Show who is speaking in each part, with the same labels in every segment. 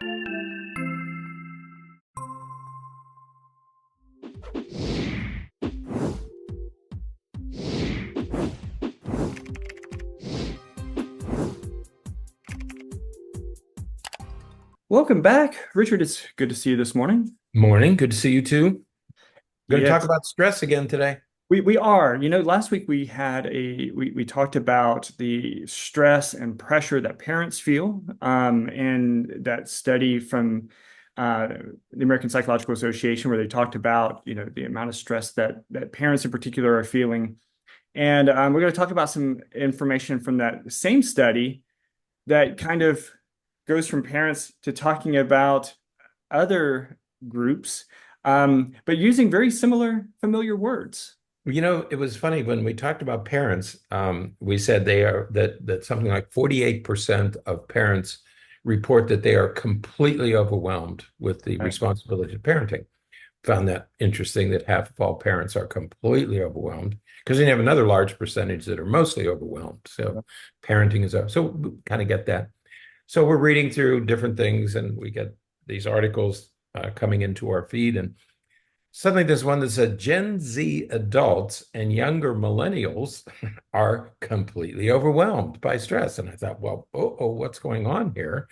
Speaker 1: Welcome back, Richard. It's good to see you this morning.
Speaker 2: Morning. Good to see you too. Going to talk
Speaker 1: Yes,
Speaker 2: about stress again today.
Speaker 1: we are. Last week we had we talked about the stress and pressure that parents feel, and that study from uh, the American Psychological Association where they talked about the amount of stress that parents in particular are feeling. And we're going to talk about some information from that same study that kind of goes from parents to talking about other groups, but using very similar, familiar words.
Speaker 2: It was funny when we talked about parents, we said that something like 48% of parents report that they are completely overwhelmed with the
Speaker 1: Right.
Speaker 2: responsibility of parenting. Found that interesting that half of all parents are completely overwhelmed because then you have another large percentage that are mostly overwhelmed. So parenting is up. So we kind of get that. So we're reading through different things and we get these articles coming into our feed. And suddenly there's one that said Gen Z adults and younger millennials are completely overwhelmed by stress. And I thought, well, what's going on here?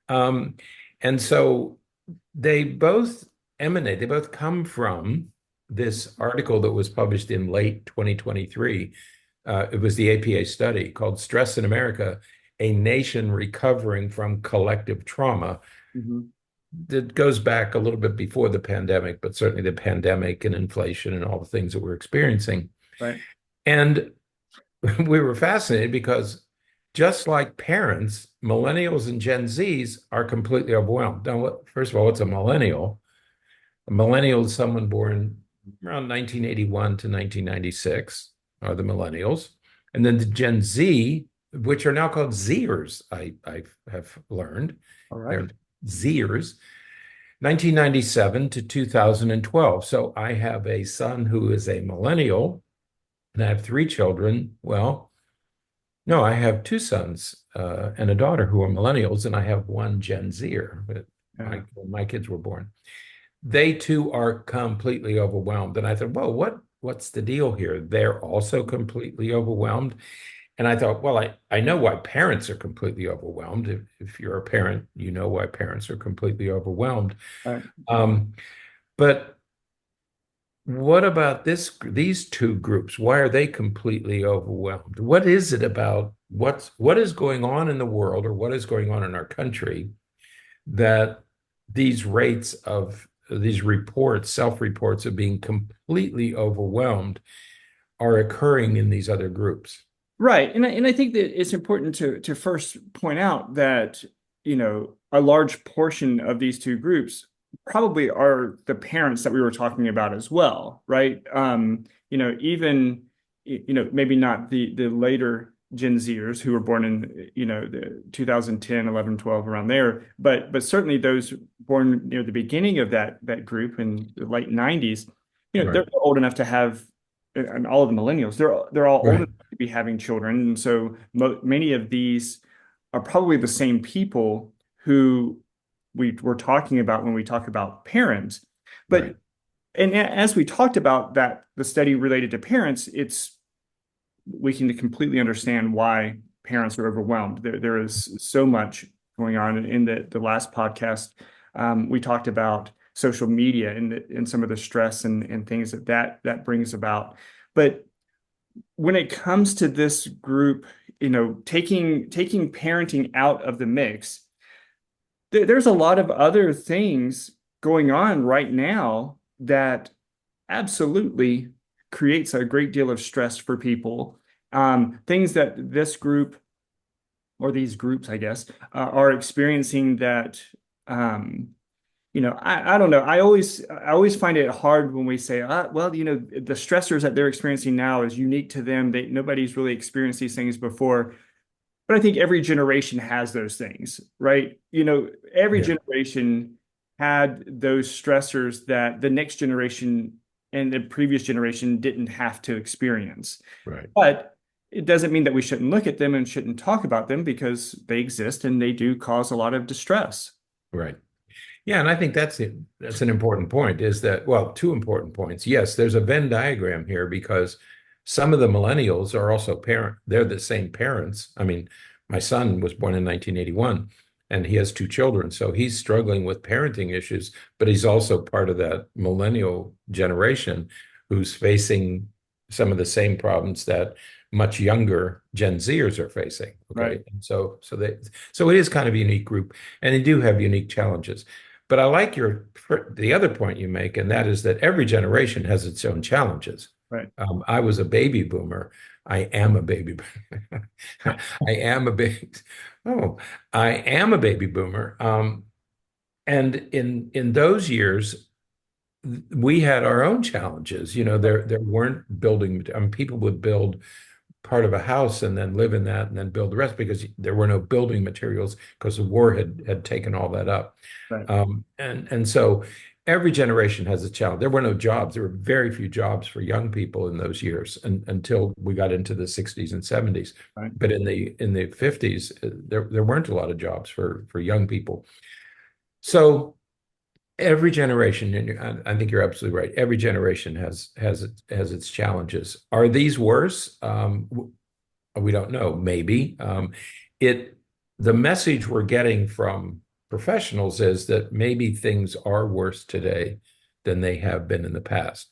Speaker 2: Um, and so they both come from this article that was published in late 2023. It was the APA study called Stress in America, a Nation Recovering from Collective Trauma.
Speaker 1: Mhm.
Speaker 2: That goes back a little bit before the pandemic, but certainly the pandemic and inflation and all the things that we're experiencing.
Speaker 1: Right.
Speaker 2: And we were fascinated because just like parents, millennials and Gen Zs are completely overwhelmed. Now, first of all, what's a millennial? A millennial is someone born around 1981 to 1996 are the millennials. And then the Gen Z, which are now called Zers, I have learned.
Speaker 1: All
Speaker 2: They're
Speaker 1: right.
Speaker 2: Zers, 1997 to 2012. So I have a son who is a millennial, and I have three children. Well, no, I have two sons and a daughter who are millennials, and I have one Gen Zer.
Speaker 1: Yeah.
Speaker 2: When my kids were born, they too are completely overwhelmed. And I thought, whoa, what's the deal here? They're also completely overwhelmed. And I thought, well, I know why parents are completely overwhelmed. If you're a parent, you know why parents are completely overwhelmed.
Speaker 1: Right.
Speaker 2: Um, but what about these two groups? Why are they completely overwhelmed? What is it about what is going on in the world or what is going on in our country that these rates of these reports, self-reports of being completely overwhelmed are occurring in these other groups?
Speaker 1: Right. And I think that it's important to first point out that, a large portion of these two groups probably are the parents that we were talking about as well, right? Even, maybe not the later Gen Zers who were born in, the 2010, 11, 12, around there, but certainly those born near the beginning of that group in the late 90s,
Speaker 2: Right.
Speaker 1: they're old enough to have, and all of the millennials, they're all old
Speaker 2: Right.
Speaker 1: enough to be having children, and so many of these are probably the same people who we're talking about when we talk about parents.
Speaker 2: Right.
Speaker 1: But and as we talked about that, the study related to parents, we can completely understand why parents are overwhelmed. There is so much going on. In the last podcast, we talked about social media and some of the stress and things that brings about. But when it comes to this group, taking parenting out of the mix, there's a lot of other things going on right now that absolutely creates a great deal of stress for people. Things that this group or these groups, I guess, are experiencing that, I don't know. I always find it hard when we say, well, the stressors that they're experiencing now is unique to them. Nobody's really experienced these things before. But I think every generation has those things, right? Every
Speaker 2: Yeah.
Speaker 1: generation had those stressors that the next generation and the previous generation didn't have to experience.
Speaker 2: Right.
Speaker 1: But it doesn't mean that we shouldn't look at them and shouldn't talk about them because they exist and they do cause a lot of distress.
Speaker 2: Right. Yeah, and I think that's it. That's an important point, is that, well, two important points. Yes, there's a Venn diagram here because some of the millennials are also they're the same parents. I mean, my son was born in 1981 and he has two children, so he's struggling with parenting issues, but he's also part of that millennial generation who's facing some of the same problems that much younger Gen Zers are facing.
Speaker 1: Right.
Speaker 2: Okay. And so it is kind of a unique group and they do have unique challenges. But I like the other point you make, and that is that every generation has its own challenges.
Speaker 1: Right.
Speaker 2: I was a baby boomer. I am a baby boomer. I am a baby. Oh, I am a baby boomer. And in those years, we had our own challenges. You know, there weren't building. I mean, people would build part of a house and then live in that and then build the rest because there were no building materials because the war had taken all that up.
Speaker 1: Right.
Speaker 2: And so every generation has a challenge. There were no jobs. There were very few jobs for young people in those years until we got into the 60s and 70s.
Speaker 1: Right.
Speaker 2: But in the 50s, there weren't a lot of jobs for young people. So every generation, and I think you're absolutely right. Every generation has its challenges. Are these worse? We don't know. Maybe it. The message we're getting from professionals is that maybe things are worse today than they have been in the past.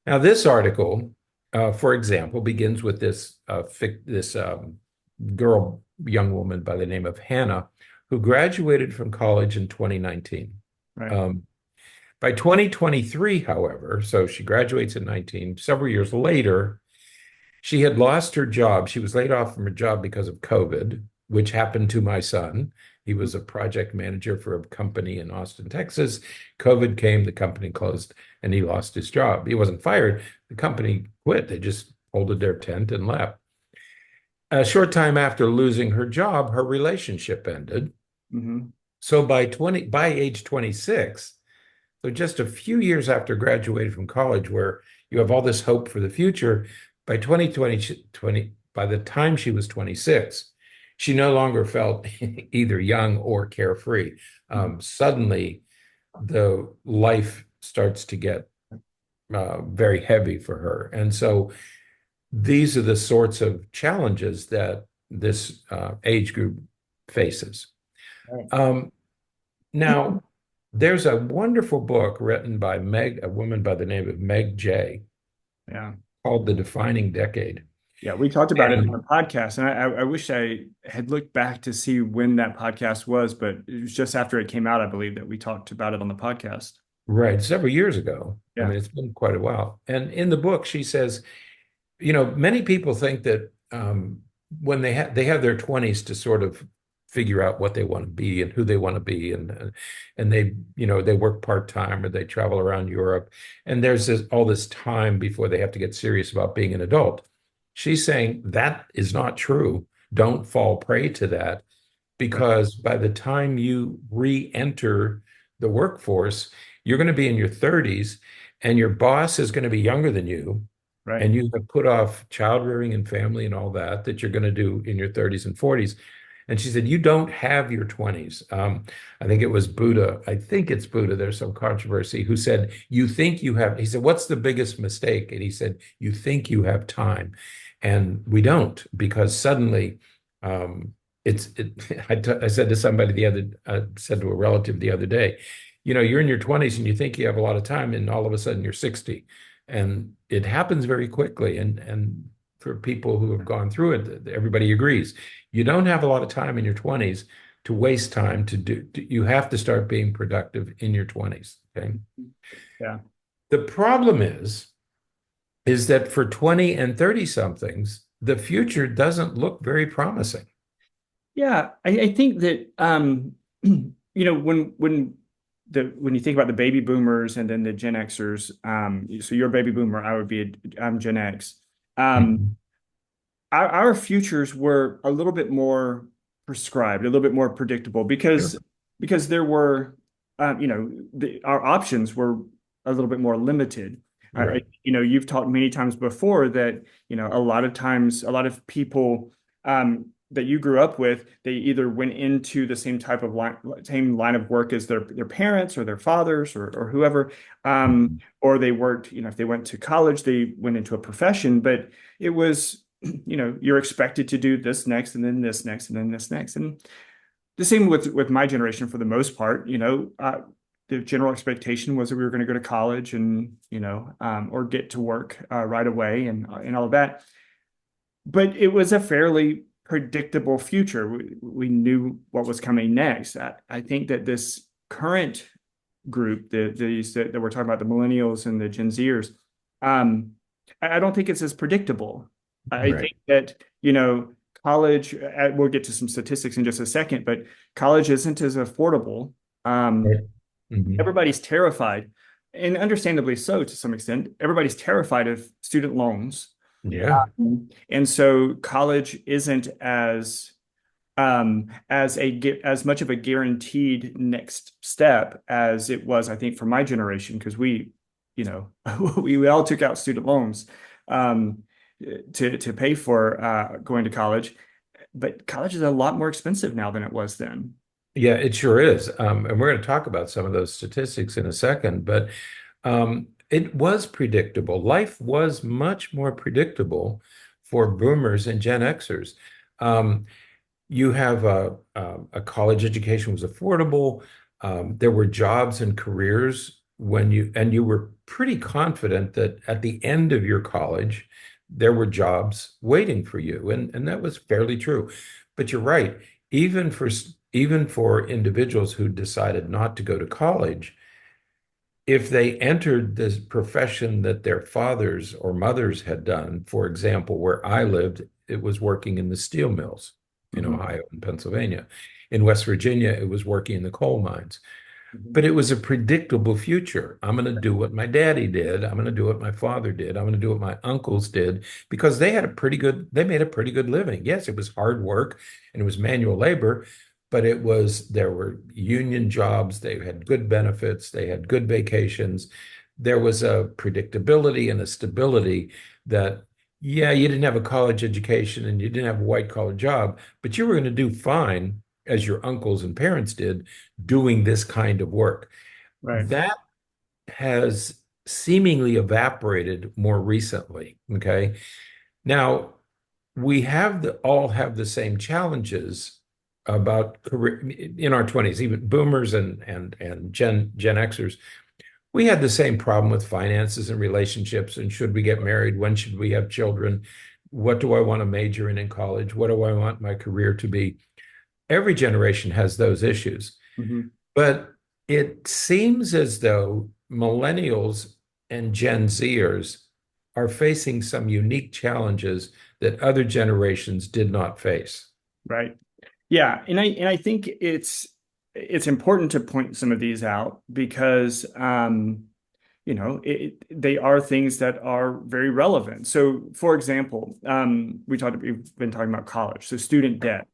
Speaker 2: Now, this article, for example, begins with this young woman by the name of Hannah, who graduated from college in 2019.
Speaker 1: Right.
Speaker 2: By 2023, however, so she graduates in 19, several years later, she had lost her job. She was laid off from her job because of COVID, which happened to my son. He was a project manager for a company in Austin, Texas. COVID came, the company closed, and he lost his job. He wasn't fired. The company quit. They just folded their tent and left. A short time after losing her job, her relationship ended.
Speaker 1: Mm-hmm.
Speaker 2: So by age 26, so just a few years after graduating from college, where you have all this hope for the future, by 2020, by the time she was 26, she no longer felt either young or carefree. Suddenly, the life starts to get very heavy for her. And so these are the sorts of challenges that this age group faces.
Speaker 1: Right.
Speaker 2: Now, there's a wonderful book written by a woman by the name of Meg Jay,
Speaker 1: Yeah.
Speaker 2: called The Defining Decade.
Speaker 1: Yeah, we talked about it on the
Speaker 2: And
Speaker 1: podcast, and I wish I had looked back to see when that podcast was, but it was just after it came out, I believe, that we talked about it on the podcast.
Speaker 2: right, several years ago. I
Speaker 1: Yeah.
Speaker 2: mean, it's been quite a while. And in the book, she says, many people think that when they have their 20s to sort of figure out what they want to be and who they want to be, and they work part-time or they travel around Europe, and there's all this time before they have to get serious about being an adult. She's saying that is not true. Don't fall prey to that,
Speaker 1: Right.
Speaker 2: because by the time you re-enter the workforce, you're going to be in your 30s and your boss is going to be younger than you,
Speaker 1: Right.
Speaker 2: and you have put off child rearing and family and all that you're going to do in your 30s and 40s. And she said, you don't have your 20s. I think it was Buddha. I think it's Buddha. There's some controversy who said, you think you have, he said, what's the biggest mistake? And he said, you think you have time. And we don't, because suddenly I said to somebody said to a relative the other day, you're in your 20s and you think you have a lot of time, and all of a sudden you're 60. And it happens very quickly. And for people who have gone through it, everybody agrees. You don't have a lot of time in your 20s to waste time you have to start being productive in your 20s. Okay.
Speaker 1: Yeah.
Speaker 2: The problem is that for 20 and 30 somethings, the future doesn't look very promising.
Speaker 1: Yeah. I think that when you think about the baby boomers and then the Gen Xers, so you're a baby boomer, I'm Gen X.
Speaker 2: Mhm.
Speaker 1: Our futures were a little bit more prescribed, a little bit more predictable
Speaker 2: Sure.
Speaker 1: because there were, our options were a little bit more limited.
Speaker 2: Right.
Speaker 1: You've talked many times before that, a lot of times, a lot of people that you grew up with, they either went into the same line of work as their parents or their fathers or whoever, or they worked, if they went to college, they went into a profession, but it was, you're expected to do this next and then this next and then this next. And the same with my generation for the most part, the general expectation was that we were going to go to college and, or get to work right away and all of that. But it was a fairly predictable future. We knew what was coming next. I think that this current group, that we're talking about, the millennials and the Gen Zers, I don't think it's as predictable. I
Speaker 2: Right.
Speaker 1: think that, college, we'll get to some statistics in just a second, but college isn't as affordable.
Speaker 2: Right. Mhm.
Speaker 1: Everybody's terrified, and understandably so to some extent. Everybody's terrified of student loans.
Speaker 2: Yeah.
Speaker 1: And so college isn't as much of a guaranteed next step as it was, I think, for my generation, because you know, we all took out student loans um, to pay for going to college. But college is a lot more expensive now than it was then.
Speaker 2: Yeah, it sure is. And we're going to talk about some of those statistics in a second, but it was predictable. Life was much more predictable for boomers and Gen Xers. Um, you have a college education was affordable. There were jobs and careers and you were pretty confident that at the end of your college, there were jobs waiting for you. And that was fairly true. But you're right. Even for individuals who decided not to go to college, if they entered this profession that their fathers or mothers had done, for example, where I lived, it was working in the steel mills in
Speaker 1: Mhm,
Speaker 2: Ohio and Pennsylvania. In West Virginia, it was working in the coal mines.
Speaker 1: mhm.
Speaker 2: But it was a predictable future. I'm going to do what my daddy did. I'm going to do what my father did. I'm going to do what my uncles did because they made a pretty good living. Yes, it was hard work and it was manual labor, but there were union jobs. They had good benefits. They had good vacations. There was a predictability and a stability that, yeah, you didn't have a college education and you didn't have a white collar job, but you were going to do fine as your uncles and parents did doing this kind of work.
Speaker 1: Right.
Speaker 2: That has seemingly evaporated more recently. Okay. Now, all have the same challenges about career in our 20s, even boomers and Gen Xers. We had the same problem with finances and relationships and should we get married? When should we have children? What do I want to major in college? What do I want my career to be? Every generation has those issues.
Speaker 1: Mhm.
Speaker 2: But it seems as though millennials and Gen Zers are facing some unique challenges that other generations did not face.
Speaker 1: Right. Yeah, and I think it's important to point some of these out because they are things that are very relevant. So, for example, we've been talking about college, so student debt.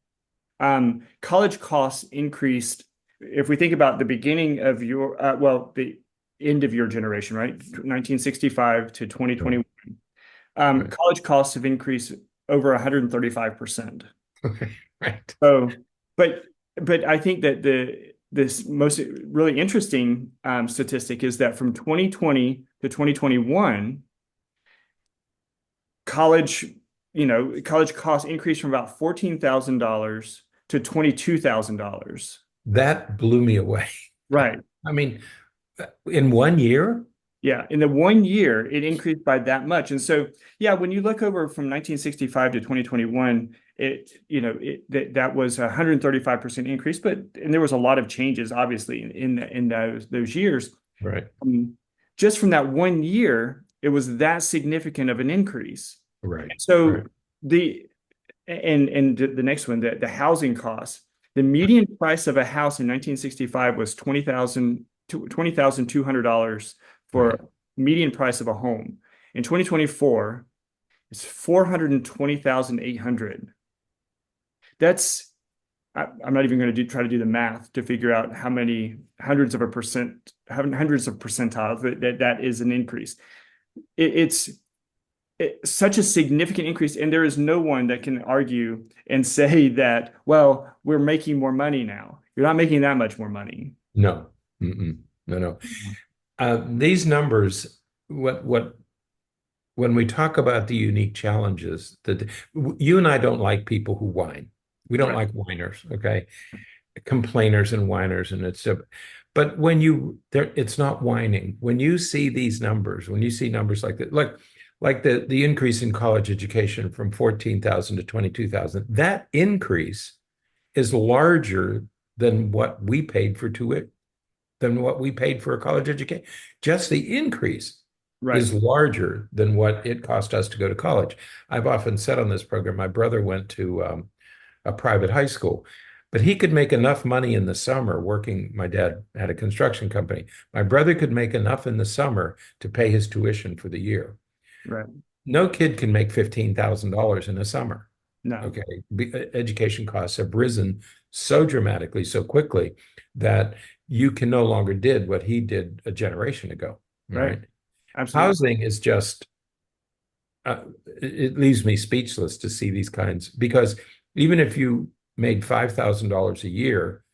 Speaker 1: College costs increased. If we think about the beginning of the end of your generation, right? 1965 to
Speaker 2: Right,
Speaker 1: 2021,
Speaker 2: right.
Speaker 1: college costs have increased over 135%.
Speaker 2: Okay, right.
Speaker 1: So, but I think that this most really interesting statistic is that from 2020 to 2021, college, college costs increased from about $14,000 to $22,000.
Speaker 2: That blew me away.
Speaker 1: Right.
Speaker 2: I mean, in 1 year?
Speaker 1: Yeah, in the 1 year, it increased by that much. And so, yeah, when you look over from 1965 to 2021, that was a 135% increase, and there was a lot of changes, obviously, in those years.
Speaker 2: Right,
Speaker 1: Um, just from that 1 year, it was that significant of an increase.
Speaker 2: right,
Speaker 1: So
Speaker 2: right,
Speaker 1: the the next one, the housing costs, the median price of a house in 1965 was $20,200
Speaker 2: right.
Speaker 1: for median price of a home. In 2024, it's 420,800. That's I'm not even going to try to do the math to figure out how many hundreds of percentiles that is an increase. It's such a significant increase, and there is no one that can argue and say that, well, we're making more money now. You're not making that much more money.
Speaker 2: No. No, no. These numbers, what when we talk about the unique challenges that you and I don't like people who whine. We don't
Speaker 1: Right.
Speaker 2: like whiners, okay? Complainers and whiners, and but when you there, it's not whining. When you see these numbers, when you see numbers like that, like the increase in college education from 14,000 to 22,000, that increase is larger than what we paid for than what we paid for a college education. Just the increase
Speaker 1: Right.
Speaker 2: is larger than what it cost us to go to college. I've often said on this program, my brother went to a private high school, but he could make enough money in the summer working. My dad had a construction company. My brother could make enough in the summer to pay his tuition for the year.
Speaker 1: Right.
Speaker 2: No kid can make $15,000 in a summer.
Speaker 1: No.
Speaker 2: Okay. Education costs have risen so dramatically, so quickly that you can no longer did what he did a generation ago.
Speaker 1: Right.
Speaker 2: Right.
Speaker 1: Absolutely.
Speaker 2: Housing is just, it leaves me speechless to see these kinds, because even if you made $5,000 a year,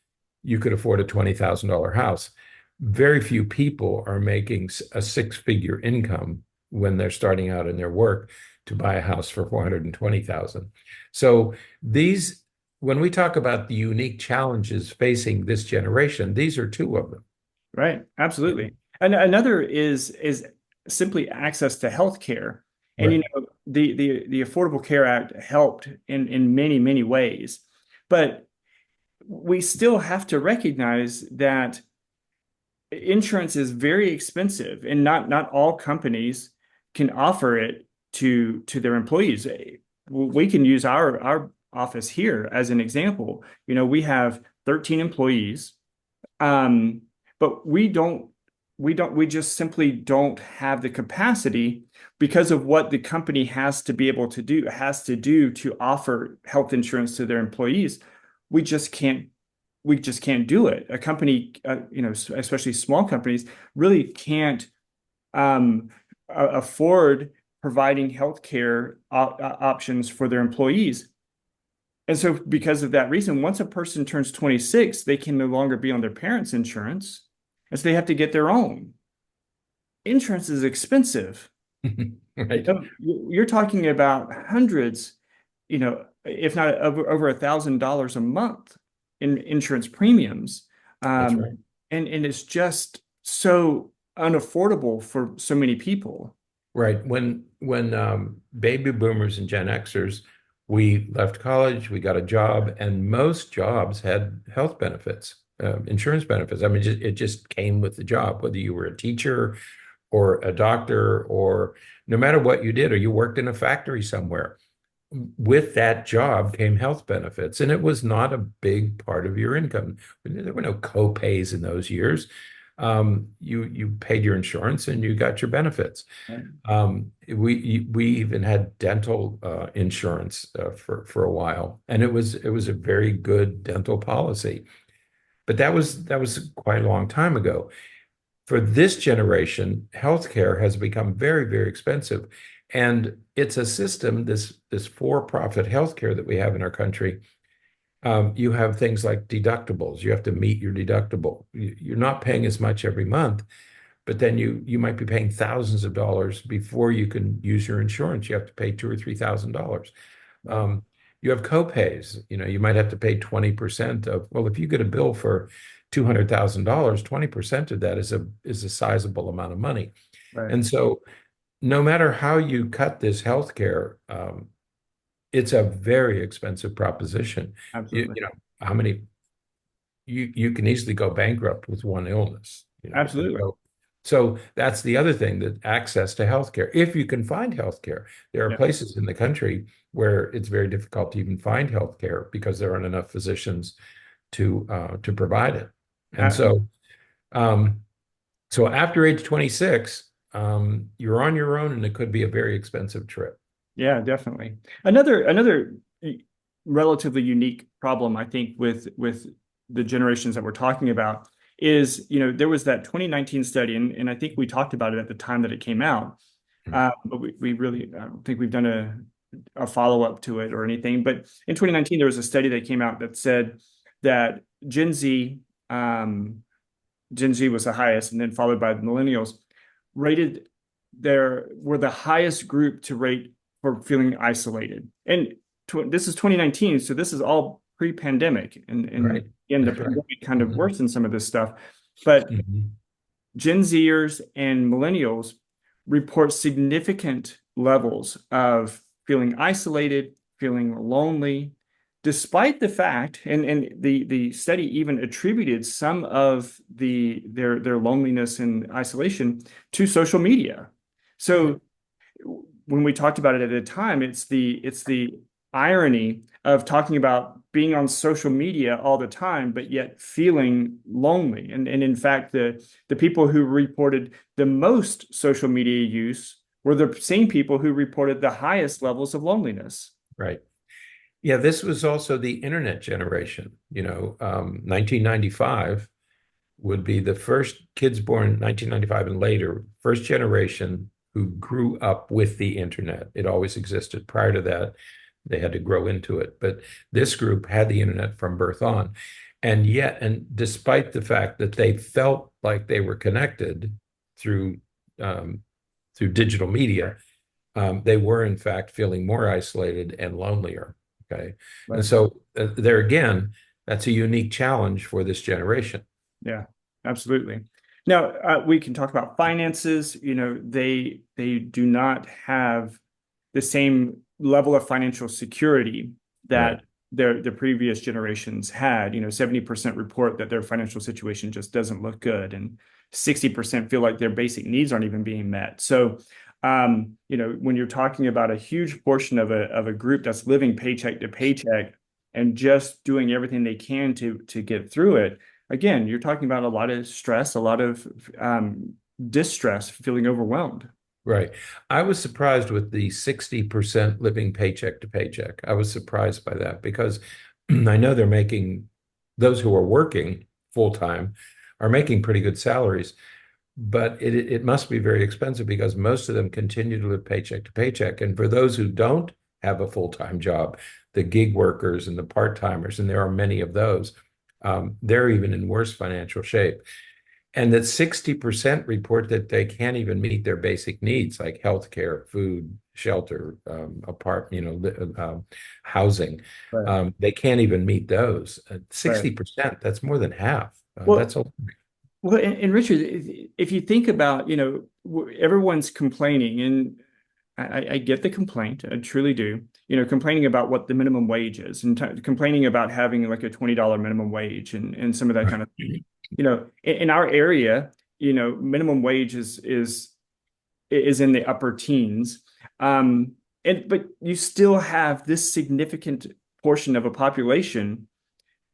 Speaker 2: you could afford a $20,000 house. Very few people are making a six-figure income when they're starting out in their work to buy a house for 420,000. So these, when we talk about the unique challenges facing this generation, these are two of them.
Speaker 1: Right.
Speaker 2: You know?
Speaker 1: Absolutely. And another is simply access to health care. And
Speaker 2: Right.
Speaker 1: the Affordable Care Act helped in many, many ways. But we still have to recognize that insurance is very expensive, and not all companies can offer it to their employees. We can use our office here as an example. We have 13 employees, but we just simply don't have the capacity because of what the company has to do to offer health insurance to their employees. We just can't we just can't do it. A company, especially small companies, really can't afford providing healthcare options for their employees. And so, because of that reason, once a person turns 26, they can no longer be on their parents' insurance, and so they have to get their own. Insurance is expensive.
Speaker 2: Right.
Speaker 1: You're talking about hundreds, if not over $1,000 a month in insurance premiums.
Speaker 2: That's right.
Speaker 1: And it's just so unaffordable for so many people.
Speaker 2: Right. When baby boomers and Gen Xers, we left college, we got a job, and most jobs had health benefits, insurance benefits. I mean, it just came with the job, whether you were a teacher or a doctor, or no matter what you did, or you worked in a factory somewhere. With that job came health benefits, and it was not a big part of your income. There were no co-pays in those years. You paid your insurance and you got your benefits.
Speaker 1: Right.
Speaker 2: We even had dental insurance for a while, and it was a very good dental policy. But that was quite a long time ago. For this generation, healthcare has become very, very expensive. And it's a system, this for-profit healthcare that we have in our country. You have things like deductibles. You have to meet your deductible. You're not paying as much every month, but then you might be paying thousands of dollars before you can use your insurance. You have to pay $2,000 or $3,000.
Speaker 1: Right.
Speaker 2: You have co-pays. You might have to pay 20% of, well, if you get a bill for $200,000, 20% of that is a sizable amount of money.
Speaker 1: Right.
Speaker 2: And so no matter how you cut this healthcare, it's a very expensive proposition. You,
Speaker 1: Absolutely.
Speaker 2: you know, how many you can easily go bankrupt with one illness, and
Speaker 1: Absolutely.
Speaker 2: so that's the other thing, that access to healthcare. If you can find healthcare, there are
Speaker 1: Yeah.
Speaker 2: places in the country where it's very difficult to even find healthcare because there aren't enough physicians to provide it. And
Speaker 1: Uh,
Speaker 2: um, so after age 26, you're on your own, and it could be a very expensive trip.
Speaker 1: yeah, definitely. Another relatively unique problem, I think, with the generations that we're talking about is, there was that 2019 study, and I think we talked about it at the time that it came out, But we really, I don't think we've done a follow-up to it or anything. But in 2019, there was a study that came out that said that um, Gen Z was the highest, and then followed by the millennials, rated were the highest group to rate for feeling isolated. And this is 2019, so this is all pre-pandemic, and
Speaker 2: Right.
Speaker 1: in the
Speaker 2: That's right.
Speaker 1: pandemic kind of
Speaker 2: Mhm.
Speaker 1: worsened some of this stuff. But
Speaker 2: Mhm.
Speaker 1: Gen Zers and millennials report significant levels of feeling isolated, feeling lonely, despite the fact, and the study even attributed some of their loneliness and isolation to social media.
Speaker 2: Right.
Speaker 1: So when we talked about it at the time, it's the irony of talking about being on social media all the time, but yet feeling lonely. And in fact, the people who reported the most social media use were the same people who reported the highest levels of loneliness.
Speaker 2: Right. Yeah, this was also the internet generation. 1995 would be the first kids born 1995 and later, first generation who grew up with the internet. It always existed. Prior to that, they had to grow into it. But this group had the internet from birth on. And despite the fact that they felt like they were connected through um, through digital media, they were in fact feeling more isolated and lonelier. Okay. And
Speaker 1: Right.
Speaker 2: so there again, that's a unique challenge for this generation.
Speaker 1: Yeah, absolutely. Now, we can talk about finances. They do not have the same level of financial security
Speaker 2: Right.
Speaker 1: that the previous generations had. 70% report that their financial situation just doesn't look good, and 60% feel like their basic needs aren't even being met. So, when you're talking about a huge portion of a group that's living paycheck to paycheck and just doing everything they can to get through it, again, you're talking about a lot of stress, a lot of distress, feeling overwhelmed.
Speaker 2: Right. I was surprised with the 60% living paycheck to paycheck. I was surprised by that because I know they're making, those who are working full time are making pretty good salaries, but it must be very expensive because most of them continue to live paycheck to paycheck. And for those who don't have a full-time job, the gig workers and the part-timers, and there are many of those, they're even in worse financial shape. And that 60% report that they can't even meet their basic needs like healthcare, food, shelter, housing.
Speaker 1: Right.
Speaker 2: They can't even meet those.
Speaker 1: Right.
Speaker 2: 60%, that's more than half.
Speaker 1: Well,
Speaker 2: That's a
Speaker 1: and Richard, if you think about, everyone's complaining, and I get the complaint, I truly do. Complaining about what the minimum wage is, and complaining about having like a $20 minimum wage, and some of that kind of thing. In our area, minimum wage is in the upper teens, but you still have this significant portion of a population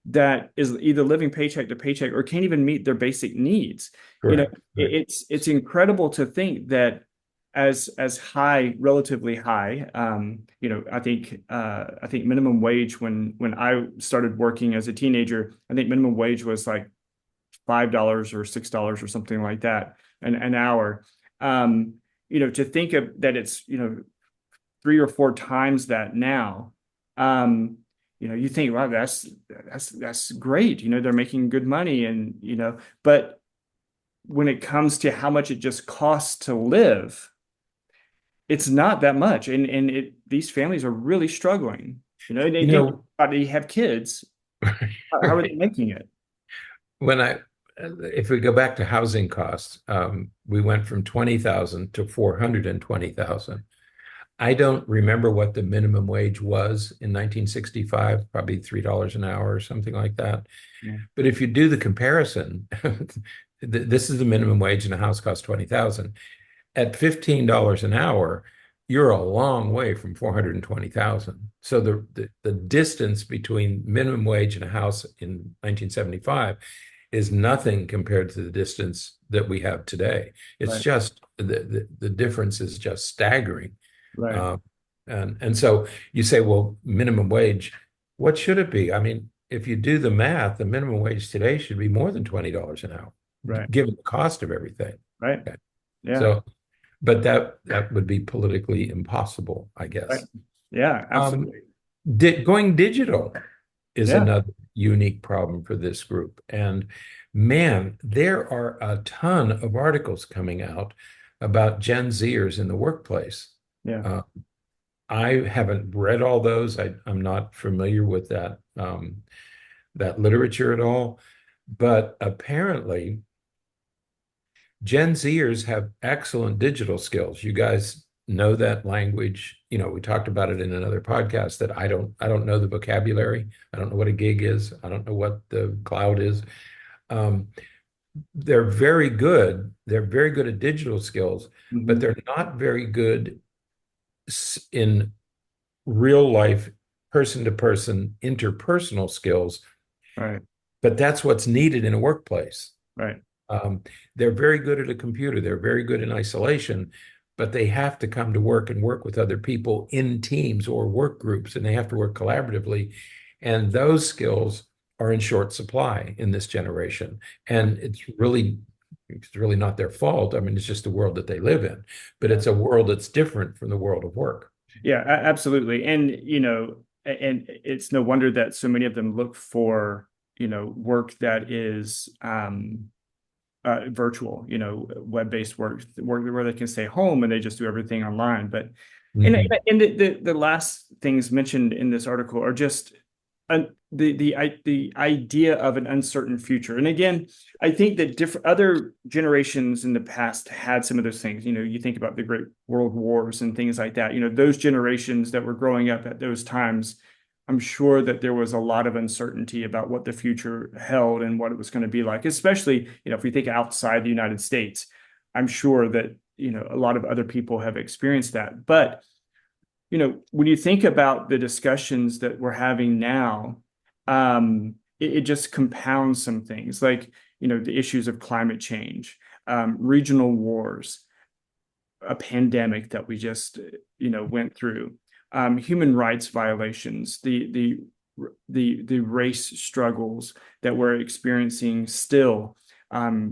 Speaker 1: that is either living paycheck to paycheck or can't even meet their basic needs. You know,
Speaker 2: correct. Right.
Speaker 1: it's incredible to think that as high, relatively high. I think minimum wage when I started working as a teenager, I think minimum wage was like $5 or $6 or something like that an hour. To think of that it's 3 or 4 times that now. You think, wow, that's great. They're making good money, but when it comes to how much it just costs to live, it's not that much, and these families are really struggling. They
Speaker 2: You
Speaker 1: do
Speaker 2: know,
Speaker 1: they have kids. How are they
Speaker 2: right.
Speaker 1: making it?
Speaker 2: When if we go back to housing costs, we went from 20,000 to 420,000. I don't remember what the minimum wage was in 1965, probably $3 an hour or something like that.
Speaker 1: Yeah,
Speaker 2: But if you do the comparison, this is the minimum wage and a house costs 20,000. At $15 an hour, you're a long way from 420,000. So the distance between minimum wage and a house in 1975 is nothing compared to the distance that we have today. It's
Speaker 1: right,
Speaker 2: just the difference is just staggering.
Speaker 1: right.
Speaker 2: Um, and so you say, well, minimum wage, what should it be? I mean, if you do the math, the minimum wage today should be more than $20 an hour,
Speaker 1: Right.
Speaker 2: given the cost of everything.
Speaker 1: Right.
Speaker 2: Okay.
Speaker 1: Yeah.
Speaker 2: So, but that would be politically impossible, I
Speaker 1: Right.
Speaker 2: guess.
Speaker 1: Yeah,
Speaker 2: Um,
Speaker 1: absolutely.
Speaker 2: Going digital is
Speaker 1: Yeah,
Speaker 2: another unique problem for this group. And man, there are a ton of articles coming out about Gen Zers in the workplace.
Speaker 1: yeah,
Speaker 2: Uh, I haven't read all those. I'm not familiar with that literature at all. But apparently, Gen Zers have excellent digital skills. You guys know that language. You know, we talked about it in another podcast that I don't know the vocabulary. I don't know what a gig is. I don't know what the cloud is. Um, they're very good. They're very good at digital skills, but
Speaker 1: hmm
Speaker 2: they're not very good in real life, person to person, interpersonal skills.
Speaker 1: right,
Speaker 2: But that's what's needed in a workplace.
Speaker 1: right.
Speaker 2: Um, they're very good at a computer. They're very good in isolation, but they have to come to work and work with other people in teams or work groups, and they have to work collaboratively. And those skills are in short supply in this generation. And it's really not their fault. I mean, it's just the world that they live in, but
Speaker 1: Yeah.
Speaker 2: it's a world that's different from the world of work.
Speaker 1: Yeah, absolutely. And, and it's no wonder that so many of them look for, work that is virtual, web-based work where they can stay home and they just do everything online. But and
Speaker 2: Mhm.
Speaker 1: and the last things mentioned in this article are just the idea of an uncertain future. And again, I think that different other generations in the past had some of those things. You think about the Great World Wars and things like that. Those generations that were growing up at those times, I'm sure that there was a lot of uncertainty about what the future held and what it was going to be like, especially, if we think outside the United States. I'm sure that, a lot of other people have experienced that. But when you think about the discussions that we're having now, it just compounds some things like, the issues of climate change, regional wars, a pandemic that we just, went through, human rights violations, the race struggles that we're experiencing still,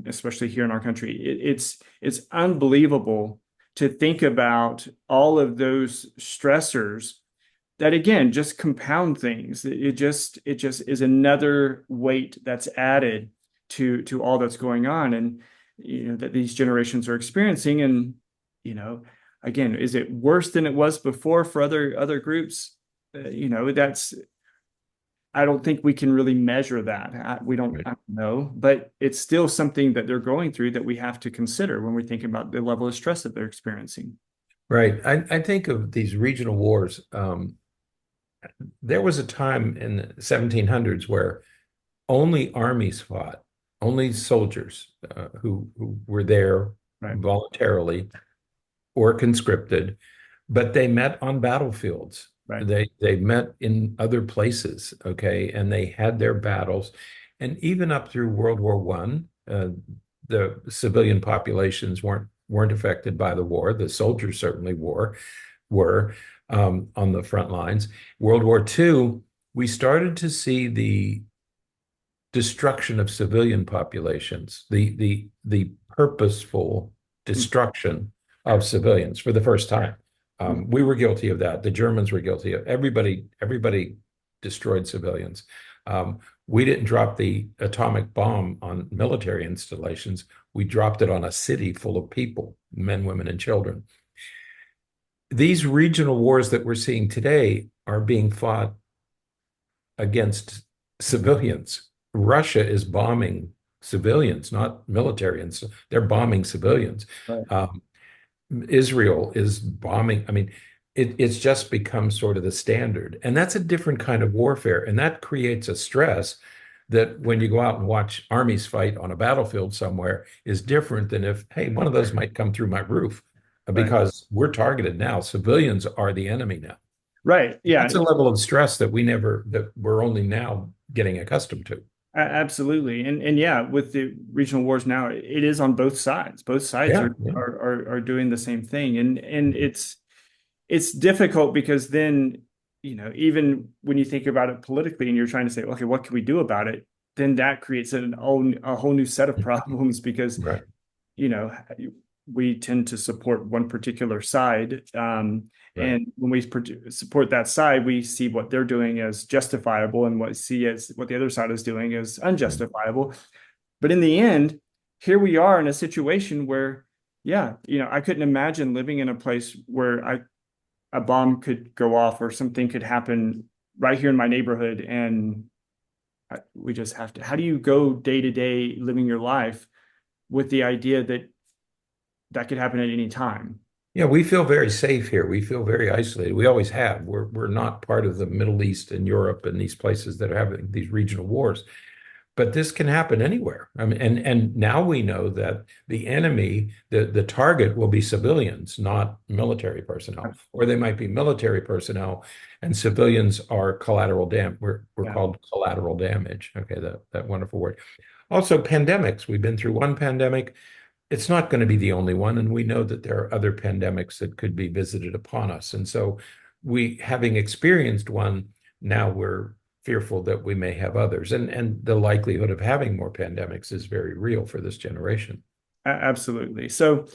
Speaker 1: especially here in our country. It's unbelievable to think about all of those stressors that again just compound things. It just is another weight that's added to all that's going on, and that these generations are experiencing. And you know again, is it worse than it was before for other groups? That's, I don't think we can really measure that. I don't know, but it's still something that they're going through that we have to consider when we're thinking about the level of stress that they're experiencing.
Speaker 2: Right. I think of these regional wars. There was a time in the 1700s where only armies fought, only soldiers who were there
Speaker 1: Right,
Speaker 2: voluntarily or conscripted, but they met on battlefields.
Speaker 1: right,
Speaker 2: They met in other places, okay, and they had their battles. And even up through World War One, the civilian populations weren't affected by the war. The soldiers certainly were on the front lines. World War II, we started to see the destruction of civilian populations, the purposeful destruction of civilians for the first time. We were guilty of that. The Germans were guilty of everybody destroyed civilians. We didn't drop the atomic bomb on military installations. We dropped it on a city full of people, men, women, and children. These regional wars that we're seeing today are being fought against civilians. Russia is bombing civilians, not military, and so they're bombing civilians.
Speaker 1: right.
Speaker 2: Um, Israel is bombing. I mean, it's just become sort of the standard, and that's a different kind of warfare, and that creates a stress that when you go out and watch armies fight on a battlefield somewhere is different than if, hey, one of those might come through my roof
Speaker 1: Right.
Speaker 2: because we're targeted now. Civilians are the enemy now.
Speaker 1: Right. Yeah,
Speaker 2: That's a level of stress that we're only now getting accustomed to.
Speaker 1: absolutely. And yeah, with the regional wars now, it is on both sides. Both sides
Speaker 2: Yeah,
Speaker 1: are
Speaker 2: yeah.
Speaker 1: are are, are doing the same thing. And it's difficult because then, even when you think about it politically and you're trying to say, okay, what can we do about it? Then that creates a whole new set of problems because,
Speaker 2: Right.
Speaker 1: you know, we tend to support one particular side.
Speaker 2: Right.
Speaker 1: And when we support that side, we see what they're doing as justifiable and what the other side is doing as
Speaker 2: Right.
Speaker 1: unjustifiable. But in the end, here we are in a situation where, yeah, I couldn't imagine living in a place where a bomb could go off or something could happen right here in my neighborhood. And we just have to, how do you go day to day living your life with the idea that that could happen at any time?
Speaker 2: Yeah, we feel very safe here. We feel very isolated. We always have. We're not part of the Middle East and Europe and these places that are having these regional wars. But this can happen anywhere. I mean, and now we know that the enemy, the target will be civilians, not military personnel, or they might be military personnel, and civilians are collateral damage. We're
Speaker 1: Yeah.
Speaker 2: called collateral damage. Okay, that wonderful word. Also, pandemics. We've been through one pandemic. It's not going to be the only one, and we know that there are other pandemics that could be visited upon us. And so, we, having experienced one, now we're fearful that we may have others, and the likelihood of having more pandemics is very real for this generation.
Speaker 1: Absolutely. So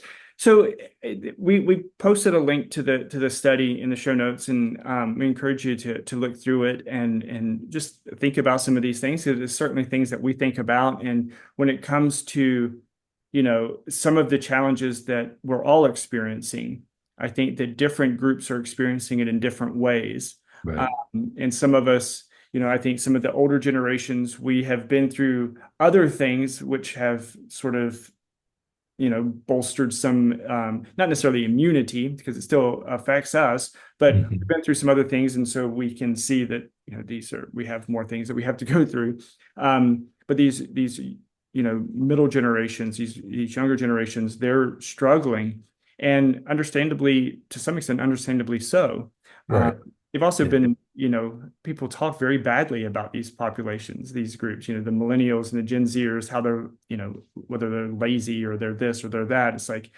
Speaker 1: we posted a link to the study in the show notes, and we encourage you to look through it and just think about some of these things. There's certainly things that we think about, and when it comes to some of the challenges that we're all experiencing, I think that different groups are experiencing it in different ways.
Speaker 2: Right.
Speaker 1: And some of us, I think some of the older generations, we have been through other things which have sort of, bolstered some, not necessarily immunity because it still affects us, but we've
Speaker 2: Mhm.
Speaker 1: been through some other things. And so we can see that, we have more things that we have to go through. But these, middle generations, these younger generations, they're struggling, and understandably, to some extent, understandably so. Uh,
Speaker 2: Right.
Speaker 1: they've also
Speaker 2: Yeah.
Speaker 1: been, people talk very badly about these populations, these groups, the millennials and the Gen Zers, how they're, whether they're lazy or they're this or they're that. It's like,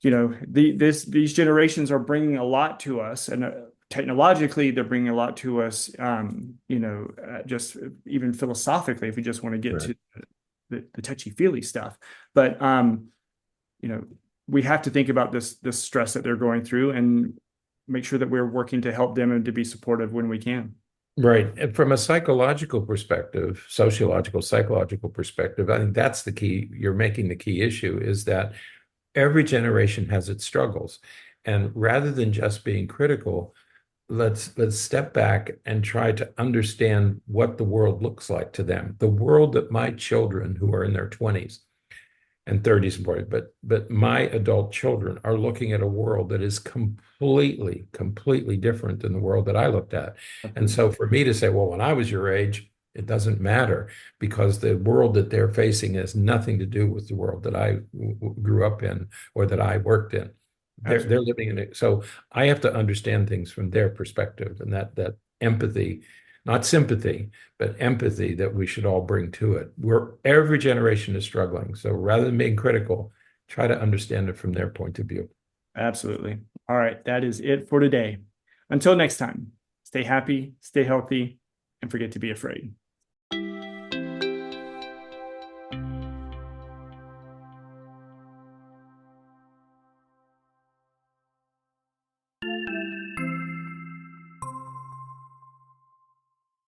Speaker 1: these generations are bringing a lot to us, and technologically, they're bringing a lot to us. Just even philosophically, if we just want to get
Speaker 2: Right.
Speaker 1: to the touchy-feely stuff. But you know, we have to think about this stress that they're going through and make sure that we're working to help them and to be supportive when we can.
Speaker 2: Right. And from a psychological perspective, sociological, psychological perspective, I think that's the key. You're making the key issue is that every generation has its struggles. And rather than just being critical, let's step back and try to understand what the world looks like to them. The world that my children who are in their 20s and 30s and 40s, but my adult children are looking at a world that is completely different than the world that I looked at. And
Speaker 1: Absolutely.
Speaker 2: so for me to say, well, when I was your age, it doesn't matter because the world that they're facing has nothing to do with the world that I grew up in or that I worked in. They're
Speaker 1: Absolutely.
Speaker 2: living in it. So I have to understand things from their perspective, and that empathy, not sympathy, but empathy that we should all bring to it. Where every generation is struggling. So rather than being critical, try to understand it from their point of view.
Speaker 1: Absolutely. All right. That is it for today. Until next time, stay happy, stay healthy, and forget to be afraid.